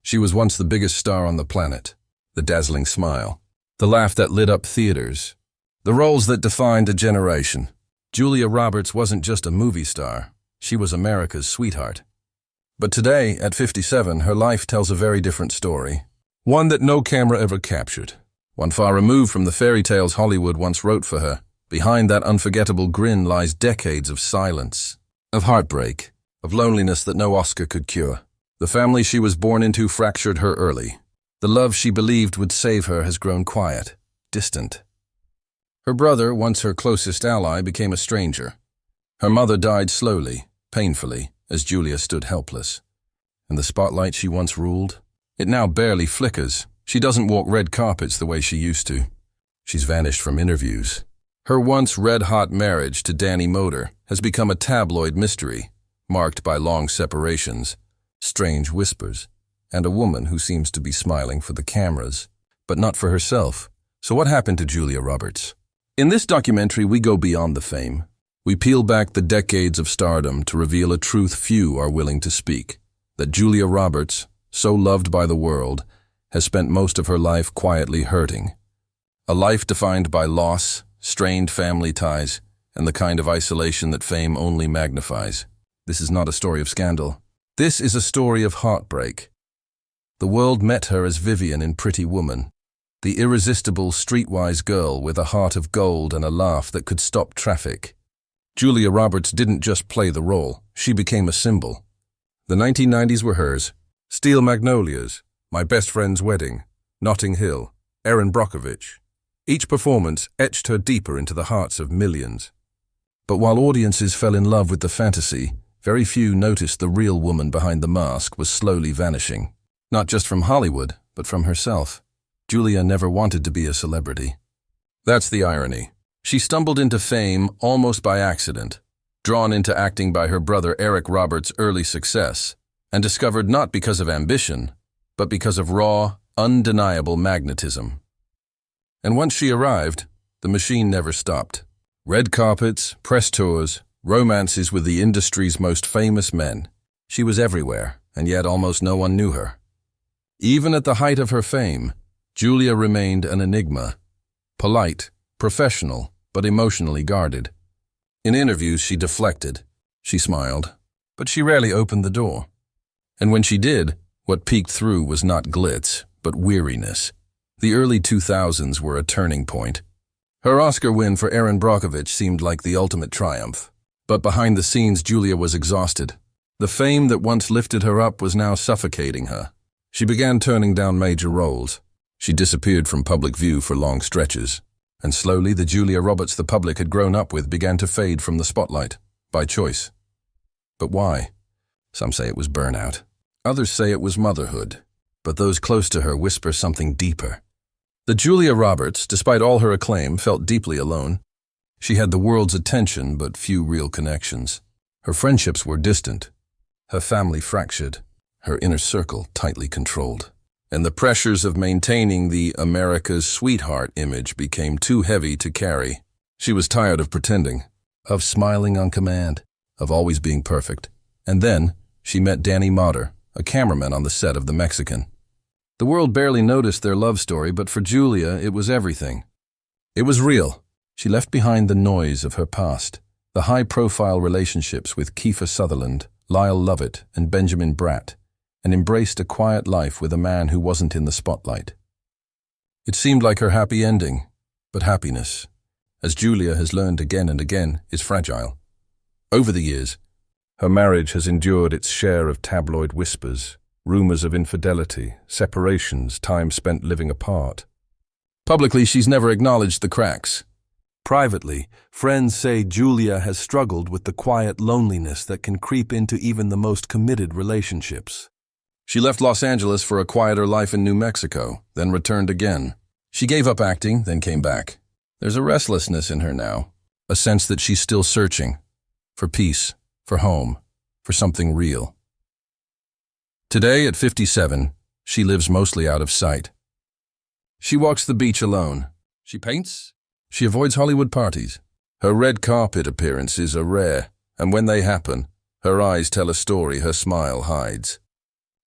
She was once the biggest star on the planet, the dazzling smile, the laugh that lit up theaters, the roles that defined a generation. Julia Roberts wasn't just a movie star, she was America's sweetheart. But today, at 57, her life tells a very different story. One that no camera ever captured. One far removed from the fairy tales Hollywood once wrote for her. Behind that unforgettable grin lies decades of silence, of heartbreak, of loneliness that no Oscar could cure. The family she was born into fractured her early. The love she believed would save her has grown quiet, distant. Her brother, once her closest ally, became a stranger. Her mother died slowly, painfully, as Julia stood helpless. And the spotlight she once ruled? It now barely flickers. She doesn't walk red carpets the way she used to. She's vanished from interviews. Her once red-hot marriage to Danny Moder has become a tabloid mystery, marked by long separations, strange whispers, and a woman who seems to be smiling for the cameras, but not for herself. So what happened to Julia Roberts? In this documentary, we go beyond the fame. We peel back the decades of stardom to reveal a truth few are willing to speak, that Julia Roberts, so loved by the world, has spent most of her life quietly hurting. A life defined by loss, strained family ties, and the kind of isolation that fame only magnifies. This is not a story of scandal. This is a story of heartbreak. The world met her as Vivian in Pretty Woman, the irresistible, streetwise girl with a heart of gold and a laugh that could stop traffic. Julia Roberts didn't just play the role, she became a symbol. The 1990s were hers. Steel Magnolias, My Best Friend's Wedding, Notting Hill, Erin Brockovich. Each performance etched her deeper into the hearts of millions. But while audiences fell in love with the fantasy, very few noticed the real woman behind the mask was slowly vanishing. Not just from Hollywood, but from herself. Julia never wanted to be a celebrity. That's the irony. She stumbled into fame almost by accident, drawn into acting by her brother Eric Roberts' early success, and discovered not because of ambition, but because of raw, undeniable magnetism. And once she arrived, the machine never stopped. Red carpets, press tours, romances with the industry's most famous men. She was everywhere, and yet almost no one knew her. Even at the height of her fame, Julia remained an enigma. Polite, professional, but emotionally guarded. In interviews, she deflected. She smiled, but she rarely opened the door. And when she did, what peeked through was not glitz, but weariness. The early 2000s were a turning point. Her Oscar win for Erin Brockovich seemed like the ultimate triumph. But behind the scenes, Julia was exhausted. The fame that once lifted her up was now suffocating her. She began turning down major roles. She disappeared from public view for long stretches. And slowly, the Julia Roberts the public had grown up with began to fade from the spotlight, by choice. But why? Some say it was burnout. Others say it was motherhood. But those close to her whisper something deeper. The Julia Roberts, despite all her acclaim, felt deeply alone. She had the world's attention, but few real connections. Her friendships were distant. Her family fractured. Her inner circle tightly controlled. And the pressures of maintaining the America's sweetheart image became too heavy to carry. She was tired of pretending, of smiling on command, of always being perfect. And then she met Danny Moder, a cameraman on the set of The Mexican. The world barely noticed their love story, but for Julia, it was everything. It was real. She left behind the noise of her past, the high-profile relationships with Kiefer Sutherland, Lyle Lovett, and Benjamin Bratt, and embraced a quiet life with a man who wasn't in the spotlight. It seemed like her happy ending, but happiness, as Julia has learned again and again, is fragile. Over the years, her marriage has endured its share of tabloid whispers, rumors of infidelity, separations, time spent living apart. Publicly, she's never acknowledged the cracks. Privately, friends say Julia has struggled with the quiet loneliness that can creep into even the most committed relationships. She left Los Angeles for a quieter life in New Mexico, then returned again. She gave up acting, then came back. There's a restlessness in her now, a sense that she's still searching for peace, for home, for something real. Today, at 57, she lives mostly out of sight. She walks the beach alone. She paints. She avoids Hollywood parties. Her red carpet appearances are rare, and when they happen, her eyes tell a story her smile hides.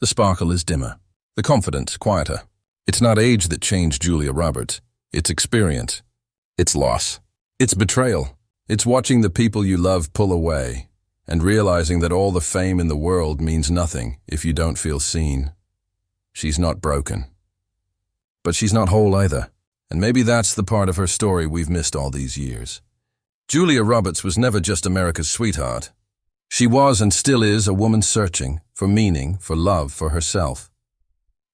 The sparkle is dimmer. The confidence, quieter. It's not age that changed Julia Roberts. It's experience. It's loss. It's betrayal. It's watching the people you love pull away and realizing that all the fame in the world means nothing if you don't feel seen. She's not broken. But she's not whole either. And maybe that's the part of her story we've missed all these years. Julia Roberts was never just America's sweetheart. She was and still is a woman searching for meaning, for love, for herself.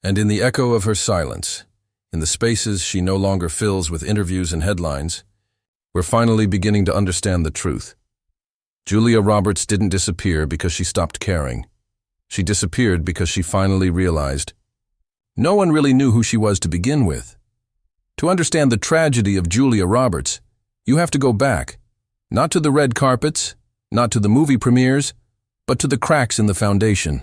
And in the echo of her silence, in the spaces she no longer fills with interviews and headlines, we're finally beginning to understand the truth. Julia Roberts didn't disappear because she stopped caring. She disappeared because she finally realized no one really knew who she was to begin with. To understand the tragedy of Julia Roberts, you have to go back, not to the red carpets, not to the movie premieres, but to the cracks in the foundation.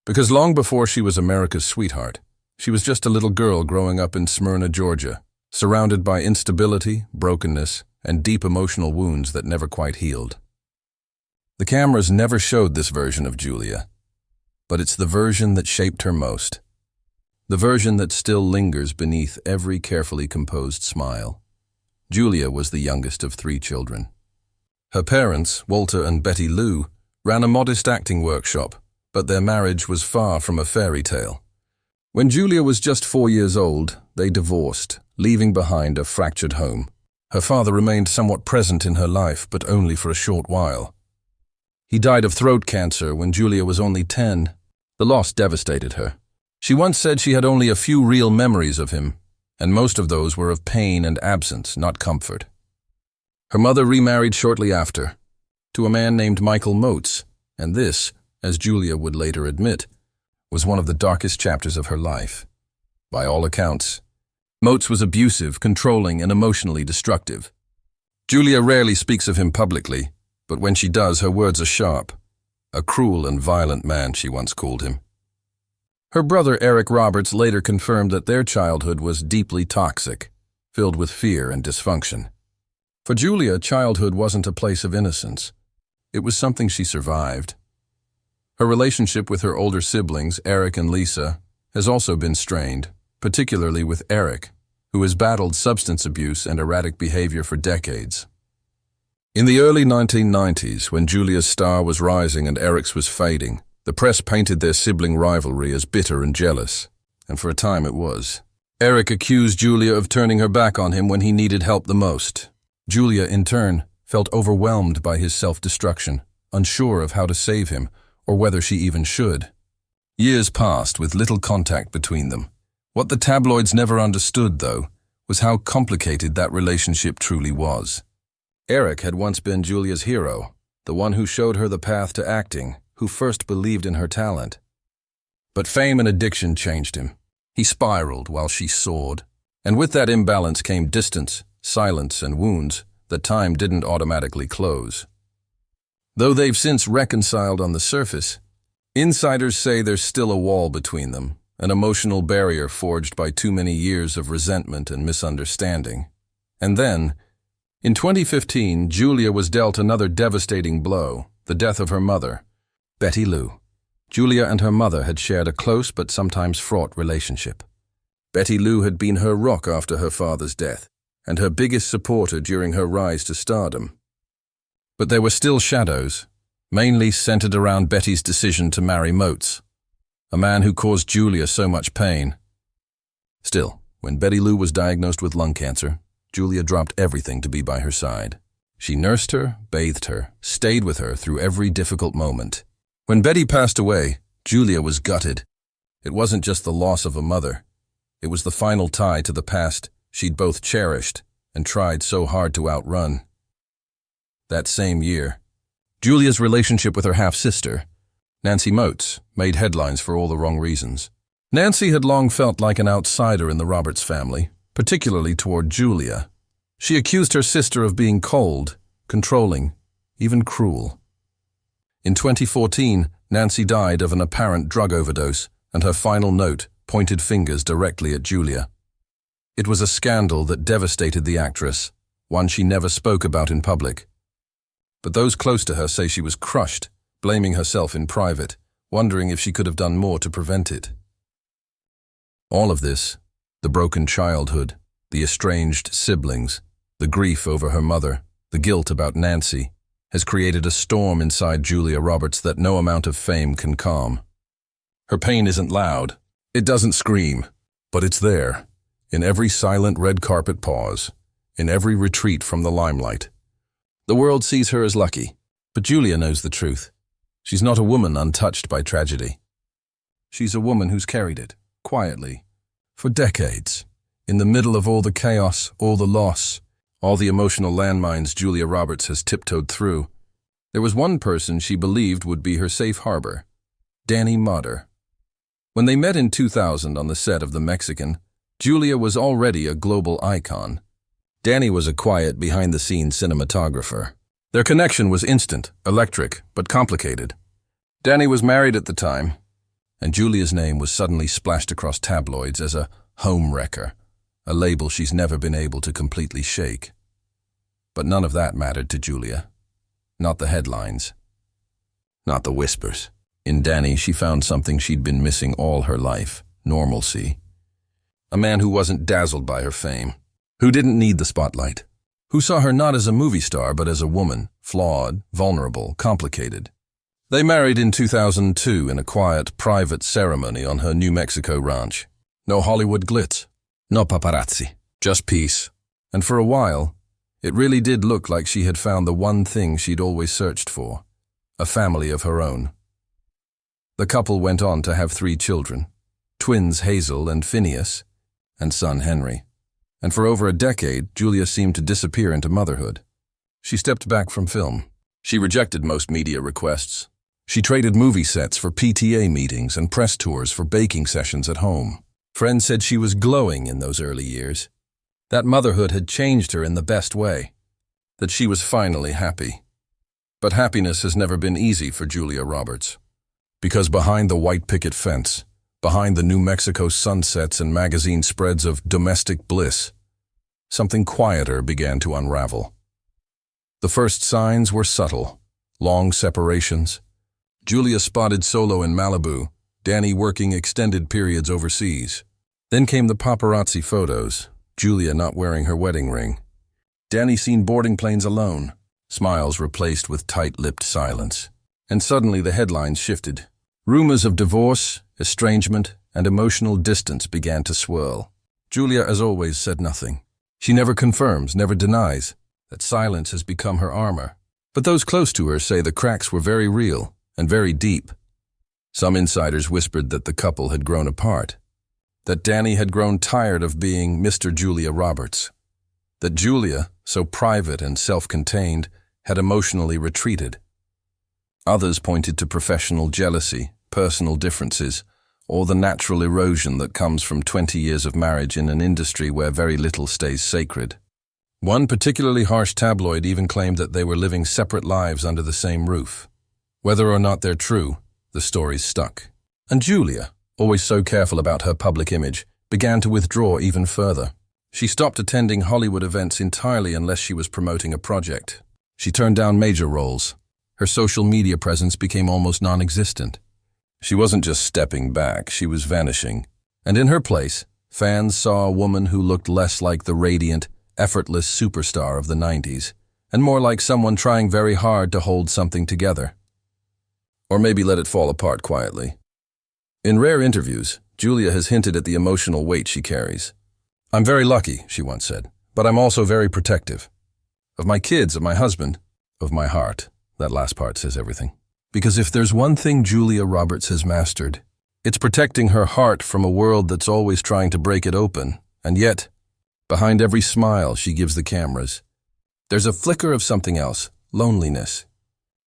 Because long before she was America's sweetheart, she was just a little girl growing up in Smyrna, Georgia, surrounded by instability, brokenness, and deep emotional wounds that never quite healed. The cameras never showed this version of Julia, but it's the version that shaped her most. The version that still lingers beneath every carefully composed smile. Julia was the youngest of 3 children. Her parents, Walter and Betty Lou, ran a modest acting workshop, but their marriage was far from a fairy tale. When Julia was just 4 years old, they divorced, leaving behind a fractured home. Her father remained somewhat present in her life, but only for a short while. He died of throat cancer when Julia was only 10. The loss devastated her. She once said she had only a few real memories of him, and most of those were of pain and absence, not comfort. Her mother remarried shortly after, to a man named Michael Motes, and this, as Julia would later admit, was one of the darkest chapters of her life. By all accounts, Motes was abusive, controlling, and emotionally destructive. Julia rarely speaks of him publicly, but when she does, her words are sharp. A cruel and violent man, she once called him. Her brother Eric Roberts later confirmed that their childhood was deeply toxic, filled with fear and dysfunction. For Julia, childhood wasn't a place of innocence. It was something she survived. Her relationship with her older siblings, Eric and Lisa, has also been strained, particularly with Eric, who has battled substance abuse and erratic behavior for decades. In the early 1990s, when Julia's star was rising and Eric's was fading, the press painted their sibling rivalry as bitter and jealous, and for a time it was. Eric accused Julia of turning her back on him when he needed help the most. Julia, in turn, felt overwhelmed by his self-destruction, unsure of how to save him, or whether she even should. Years passed with little contact between them. What the tabloids never understood, though, was how complicated that relationship truly was. Eric had once been Julia's hero, the one who showed her the path to acting, who first believed in her talent. But fame and addiction changed him. He spiraled while she soared, and with that imbalance came distance, silence, and wounds that time didn't automatically close. Though they've since reconciled on the surface, insiders say there's still a wall between them, an emotional barrier forged by too many years of resentment and misunderstanding. And then, in 2015, Julia was dealt another devastating blow, the death of her mother, Betty Lou. Julia and her mother had shared a close but sometimes fraught relationship. Betty Lou had been her rock after her father's death, and her biggest supporter during her rise to stardom. But there were still shadows, mainly centered around Betty's decision to marry Motes, a man who caused Julia so much pain. Still, when Betty Lou was diagnosed with lung cancer, Julia dropped everything to be by her side. She nursed her, bathed her, stayed with her through every difficult moment. When Betty passed away, Julia was gutted. It wasn't just the loss of a mother. It was the final tie to the past she'd both cherished and tried so hard to outrun. That same year, Julia's relationship with her half-sister, Nancy Motes, made headlines for all the wrong reasons. Nancy had long felt like an outsider in the Roberts family, particularly toward Julia. She accused her sister of being cold, controlling, even cruel. In 2014, Nancy died of an apparent drug overdose, and her final note pointed fingers directly at Julia. It was a scandal that devastated the actress, one she never spoke about in public. But those close to her say she was crushed, blaming herself in private, wondering if she could have done more to prevent it. All of this, the broken childhood, the estranged siblings, the grief over her mother, the guilt about Nancy, has created a storm inside Julia Roberts that no amount of fame can calm. Her pain isn't loud. It doesn't scream, but it's there, in every silent red carpet pause, in every retreat from the limelight. The world sees her as lucky, but Julia knows the truth. She's not a woman untouched by tragedy. She's a woman who's carried it, quietly, for decades, in the middle of all the chaos, all the loss, all the emotional landmines Julia Roberts has tiptoed through. There was one person she believed would be her safe harbor, Danny Motter. When they met in 2000 on the set of The Mexican, Julia was already a global icon. Danny was a quiet, behind-the-scenes cinematographer. Their connection was instant, electric, but complicated. Danny was married at the time, and Julia's name was suddenly splashed across tabloids as a home wrecker, a label she's never been able to completely shake. But none of that mattered to Julia. Not the headlines. Not the whispers. In Danny, she found something she'd been missing all her life: normalcy. A man who wasn't dazzled by her fame, who didn't need the spotlight, who saw her not as a movie star but as a woman, flawed, vulnerable, complicated. They married in 2002 in a quiet, private ceremony on her New Mexico ranch. No Hollywood glitz, no paparazzi, just peace. And for a while, it really did look like she had found the one thing she'd always searched for: a family of her own. The couple went on to have 3 children, twins Hazel and Phineas, and son Henry. And for over a decade, Julia seemed to disappear into motherhood. She stepped back from film. She rejected most media requests. She traded movie sets for PTA meetings and press tours for baking sessions at home. Friends said she was glowing in those early years, that motherhood had changed her in the best way, that she was finally happy. But happiness has never been easy for Julia Roberts. Because behind the white picket fence, behind the New Mexico sunsets and magazine spreads of domestic bliss, something quieter began to unravel. The first signs were subtle: long separations. Julia spotted solo in Malibu, Danny working extended periods overseas. Then came the paparazzi photos, Julia not wearing her wedding ring. Danny seen boarding planes alone, smiles replaced with tight-lipped silence. And suddenly the headlines shifted. Rumors of divorce, estrangement, and emotional distance began to swirl. Julia, as always, said nothing. She never confirms, never denies, that silence has become her armor. But those close to her say the cracks were very real and very deep. Some insiders whispered that the couple had grown apart, that Danny had grown tired of being Mr. Julia Roberts, that Julia, so private and self-contained, had emotionally retreated. Others pointed to professional jealousy, personal differences, or the natural erosion that comes from 20 years of marriage in an industry where very little stays sacred. One particularly harsh tabloid even claimed that they were living separate lives under the same roof. Whether or not they're true, the stories stuck. And Julia, always so careful about her public image, began to withdraw even further. She stopped attending Hollywood events entirely unless she was promoting a project. She turned down major roles. Her social media presence became almost non-existent. She wasn't just stepping back, she was vanishing. And in her place, fans saw a woman who looked less like the radiant, effortless superstar of the 90s, and more like someone trying very hard to hold something together. Or maybe let it fall apart quietly. In rare interviews, Julia has hinted at the emotional weight she carries. "I'm very lucky," she once said, "but I'm also very protective. Of my kids, of my husband, of my heart." That last part says everything. Because if there's one thing Julia Roberts has mastered, it's protecting her heart from a world that's always trying to break it open. And yet, behind every smile she gives the cameras, there's a flicker of something else: loneliness.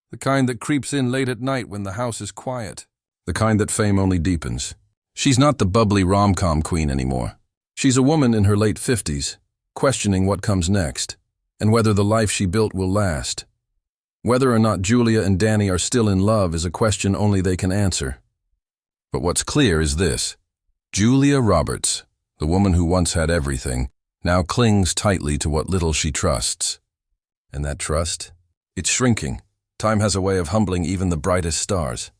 The kind that creeps in late at night when the house is quiet. The kind that fame only deepens. She's not the bubbly rom-com queen anymore. She's a woman in her late 50s, questioning what comes next, and whether the life she built will last. Whether or not Julia and Danny are still in love is a question only they can answer. But what's clear is this: Julia Roberts, the woman who once had everything, now clings tightly to what little she trusts. And that trust? It's shrinking. Time has a way of humbling even the brightest stars.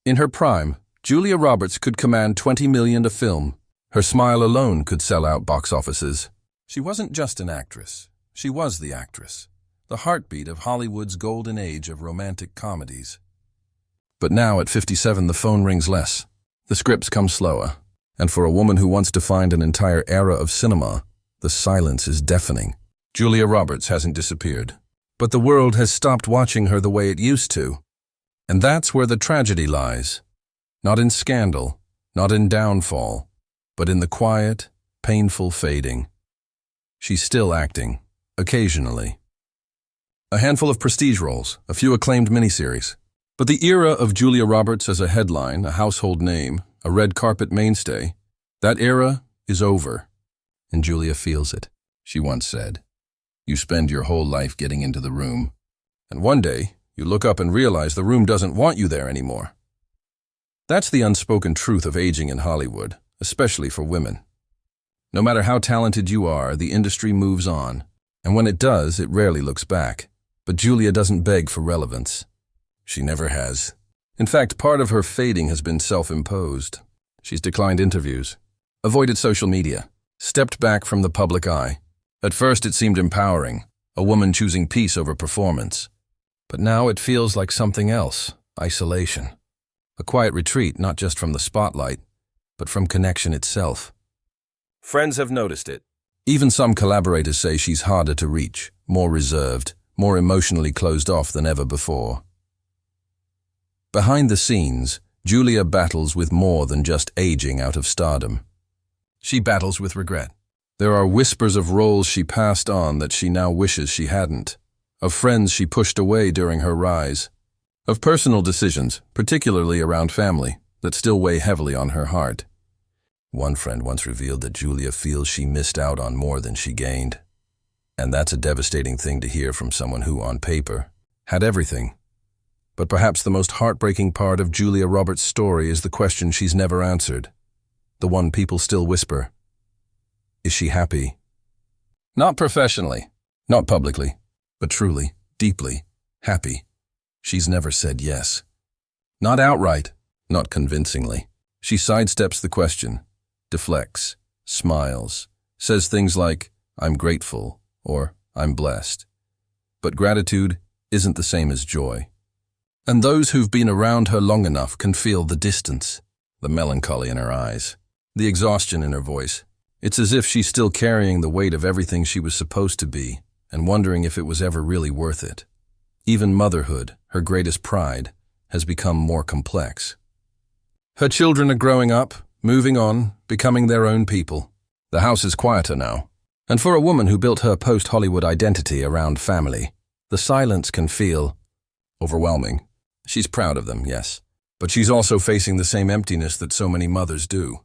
In her prime, Julia Roberts could command $20 million a film. Her smile alone could sell out box offices. She wasn't just an actress. She was the actress, the heartbeat of Hollywood's golden age of romantic comedies. But now, at 57, the phone rings less. The scripts come slower. And for a woman who once defined an entire era of cinema, the silence is deafening. Julia Roberts hasn't disappeared, but the world has stopped watching her the way it used to. And that's where the tragedy lies. Not in scandal, not in downfall, but in the quiet, painful fading. She's still acting, occasionally. A handful of prestige roles, a few acclaimed miniseries. But the era of Julia Roberts as a headline, a household name, a red carpet mainstay, that era is over. And Julia feels it. She once said, "You spend your whole life getting into the room, and one day you look up and realize the room doesn't want you there anymore." That's the unspoken truth of aging in Hollywood, especially for women. No matter how talented you are, the industry moves on, and when it does, it rarely looks back. But Julia doesn't beg for relevance. She never has. In fact, part of her fading has been self-imposed. She's declined interviews, avoided social media, stepped back from the public eye. At first it seemed empowering, a woman choosing peace over performance. But now it feels like something else, isolation. A quiet retreat not just from the spotlight, but from connection itself. Friends have noticed it. Even some collaborators say she's harder to reach, more reserved, more emotionally closed off than ever before. Behind the scenes, Julia battles with more than just aging out of stardom. She battles with regret. There are whispers of roles she passed on that she now wishes she hadn't, of friends she pushed away during her rise, of personal decisions, particularly around family, that still weigh heavily on her heart. One friend once revealed that Julia feels she missed out on more than she gained. And that's a devastating thing to hear from someone who, on paper, had everything. But perhaps the most heartbreaking part of Julia Roberts' story is the question she's never answered. The one people still whisper. Is she happy? Not professionally, not publicly, but truly, deeply, happy. She's never said yes. Not outright, not convincingly. She sidesteps the question, deflects, smiles, says things like, "I'm grateful," or "I'm blessed." But gratitude isn't the same as joy. And those who've been around her long enough can feel the distance, the melancholy in her eyes, the exhaustion in her voice. It's as if she's still carrying the weight of everything she was supposed to be and wondering if it was ever really worth it. Even motherhood, her greatest pride, has become more complex. Her children are growing up, moving on, becoming their own people. The house is quieter now. And for a woman who built her post-Hollywood identity around family, the silence can feel overwhelming. She's proud of them, yes, but she's also facing the same emptiness that so many mothers do.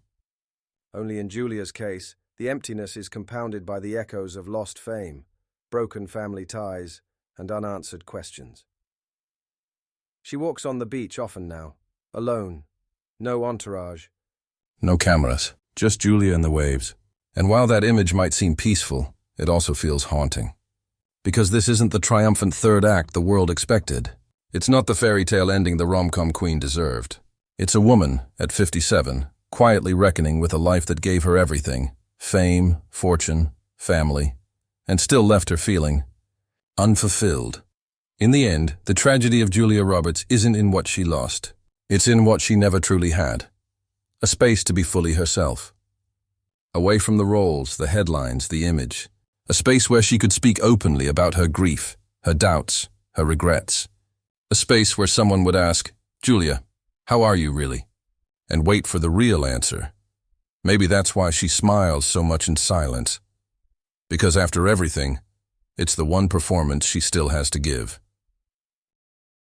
Only in Julia's case, the emptiness is compounded by the echoes of lost fame, broken family ties, and unanswered questions. She walks on the beach often now, alone, no entourage. No cameras, just Julia and the waves. And while that image might seem peaceful, it also feels haunting. Because this isn't the triumphant third act the world expected. It's not the fairy tale ending the rom-com queen deserved. It's a woman, at 57, quietly reckoning with a life that gave her everything, fame, fortune, family, and still left her feeling unfulfilled. In the end, the tragedy of Julia Roberts isn't in what she lost. It's in what she never truly had. A space to be fully herself. Away from the roles, the headlines, the image. A space where she could speak openly about her grief, her doubts, her regrets. A space where someone would ask, "Julia, how are you really?" And wait for the real answer. Maybe that's why she smiles so much in silence. Because after everything, it's the one performance she still has to give.